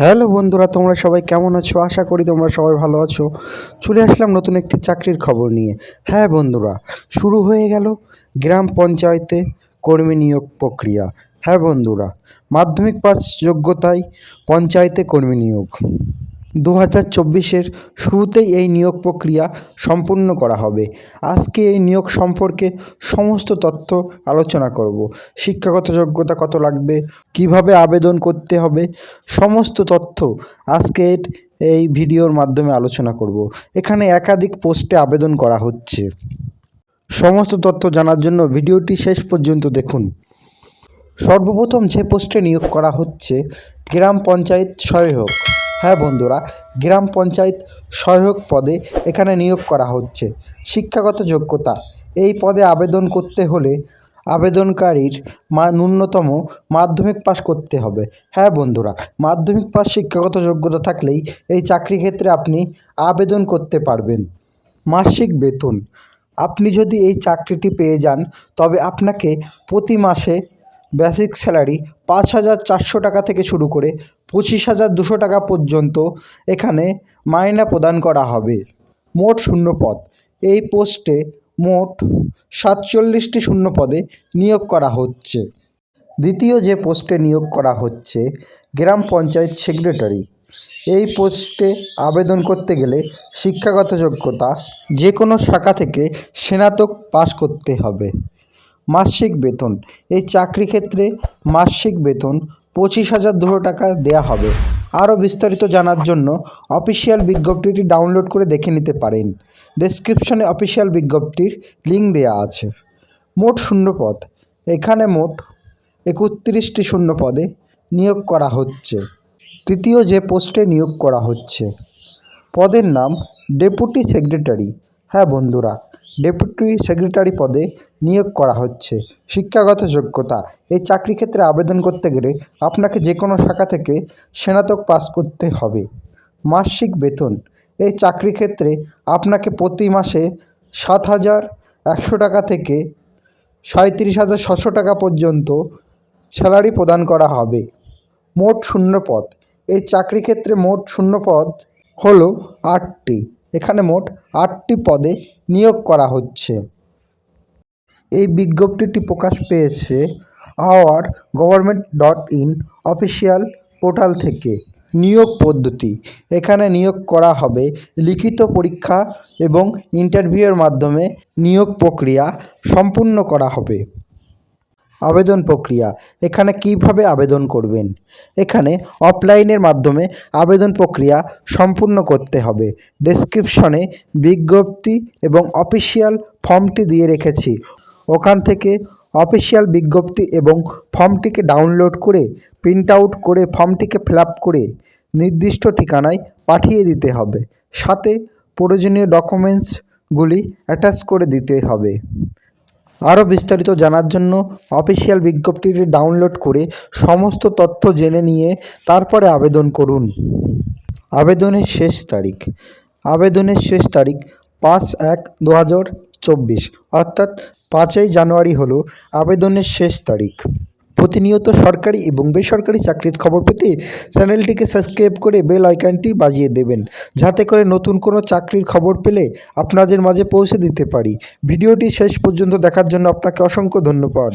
Hello বন্ধুরা, তোমরা সবাই কেমন আছো? আশা করি তোমরা সবাই ভালো আছো। চলে আসলাম নতুন একটি চাকরির খবর নিয়ে। হ্যাঁ বন্ধুরা, শুরু হয়ে গেল গ্রাম পঞ্চায়েতে কর্মী নিয়োগ প্রক্রিয়া। হ্যাঁ বন্ধুরা, মাধ্যমিক পাস যোগ্যতায় পঞ্চায়েতে কর্মী নিয়োগ 2024-এর শুরুতেই এই নিয়োগ প্রক্রিয়া সম্পূর্ণ করা হবে। আজকে এই নিয়োগ সম্পর্কে সমস্ত তথ্য আলোচনা করব। শিক্ষাগত যোগ্যতা কত লাগবে, কিভাবে আবেদন করতে হবে, সমস্ত তথ্য আজকের এই ভিডিওর মাধ্যমে আলোচনা করব। এখানে একাধিক পোস্টে আবেদন করা হচ্ছে। সমস্ত তথ্য জানার জন্য ভিডিওটি শেষ পর্যন্ত দেখুন। সর্বপ্রথম যে পোস্টে নিয়োগ করা হচ্ছে গ্রাম পঞ্চায়েত সহায়ক। হ্যাঁ বন্ধুরা, গ্রাম পঞ্চায়েত সহায়ক পদে এখানে নিয়োগ করা হচ্ছে। শিক্ষাগত যোগ্যতা, এই পদে আবেদন করতে হলে আবেদনকারীর ন্যূনতম মাধ্যমিক পাস করতে হবে। হ্যাঁ বন্ধুরা, মাধ্যমিক পাস শিক্ষাগত যোগ্যতা থাকলেই এই চাকরি ক্ষেত্রে আপনি আবেদন করতে পারবেন। মাসিক বেতন, আপনি যদি এই চাকরিটি পেয়ে যান তবে আপনাকে প্রতি মাসে বেসিক স্যালারি 5,400 টাকা থেকে শুরু করে 25,200 টাকা পর্যন্ত এখানে মাইনে প্রদান করা হবে। মোট শূন্যপদ, এই পোস্টে মোট 47টি শূন্যপদে নিয়োগ করা হচ্ছে। দ্বিতীয় যে পোস্টে নিয়োগ করা হচ্ছে গ্রাম পঞ্চায়েত সেক্রেটারি। এই পোস্টে আবেদন করতে গেলে শিক্ষাগত যোগ্যতা যে কোনো শাখা থেকে স্নাতক পাস করতে হবে। মাসিক বেতন, এই চাকরি ক্ষেত্রে মাসিক বেতন 25,200 টাকা দেয়া হবে। আরও বিস্তারিত জানার জন্য অফিসিয়াল বিজ্ঞপ্তিটি ডাউনলোড করে দেখে নিতে পারেন। ডেসক্রিপশনে অফিসিয়াল বিজ্ঞপ্তির লিঙ্ক দেওয়া আছে। মোট শূন্যপদ, এখানে মোট 31টি শূন্যপদে নিয়োগ করা হচ্ছে। তৃতীয় যে পোস্টে নিয়োগ করা হচ্ছে পদের নাম ডেপুটি সেক্রেটারি। হ্যাঁ বন্ধুরা, ডেপুটি সেক্রেটারি পদে নিয়োগ করা হচ্ছে। শিক্ষাগত যোগ্যতা, এই চাকরি ক্ষেত্রে আবেদন করতে গেলে আপনাকে যে কোনো শাখা থেকে স্নাতক পাস করতে হবে। মাসিক বেতন, এই চাকরি ক্ষেত্রে আপনাকে প্রতি মাসে 7,100 টাকা থেকে 37,600 টাকা পর্যন্ত স্যালারি প্রদান করা হবে। মোট শূন্যপদ, এই চাকরি ক্ষেত্রে মোট শূন্যপদ হলো 8টি। এখানে মোট 8টি পদে নিয়োগ করা হচ্ছে। এই বিজ্ঞপ্তিটি প্রকাশ পেয়েছে ourgovernment.in অফিসিয়াল পোর্টাল থেকে। নিয়োগ পদ্ধতি, এখানে নিয়োগ করা হবে লিখিত পরীক্ষা এবং ইন্টারভিউয়ের মাধ্যমে নিয়োগ প্রক্রিয়া সম্পূর্ণ করা হবে। আবেদন প্রক্রিয়া, এখানে কিভাবে আবেদন করবেন? এখানে অফলাইনের মাধ্যমে আবেদন প্রক্রিয়া সম্পূর্ণ করতে হবে। ডেসক্রিপশনে বিজ্ঞপ্তি এবং অফিসিয়াল ফর্মটি দিয়ে রেখেছি। ওখান থেকে অফিসিয়াল বিজ্ঞপ্তি এবং ফর্মটিকে ডাউনলোড করে প্রিন্ট আউট করে ফর্মটিকে ফিল আপ করে নির্দিষ্ট ঠিকানায় পাঠিয়ে দিতে হবে। সাথে প্রয়োজনীয় ডকুমেন্টসগুলি অ্যাটাচ করে দিতে হবে। আরও বিস্তারিত জানার জন্য অফিসিয়াল বিজ্ঞপ্তিটি ডাউনলোড করে সমস্ত তথ্য জেনে নিয়ে তারপরে আবেদন করুন। আবেদনের শেষ তারিখ, আবেদনের শেষ তারিখ 5/1/2024 অর্থাৎ 5ই জানুয়ারি হলো আবেদনের শেষ তারিখ। প্রতিনিয়ত সরকারি এবং বেসরকারি চাকরির খবর পেতে চ্যানেলটিকে সাবস্ক্রাইব করে বেল আইকনটি বাজিয়ে দেবেন, যাতে করে নতুন কোনো চাকরির খবর পেলে আপনাদের মাঝে পৌঁছে দিতে পারি। ভিডিওটি শেষ পর্যন্ত দেখার জন্য আপনাকে অসংখ্য ধন্যবাদ।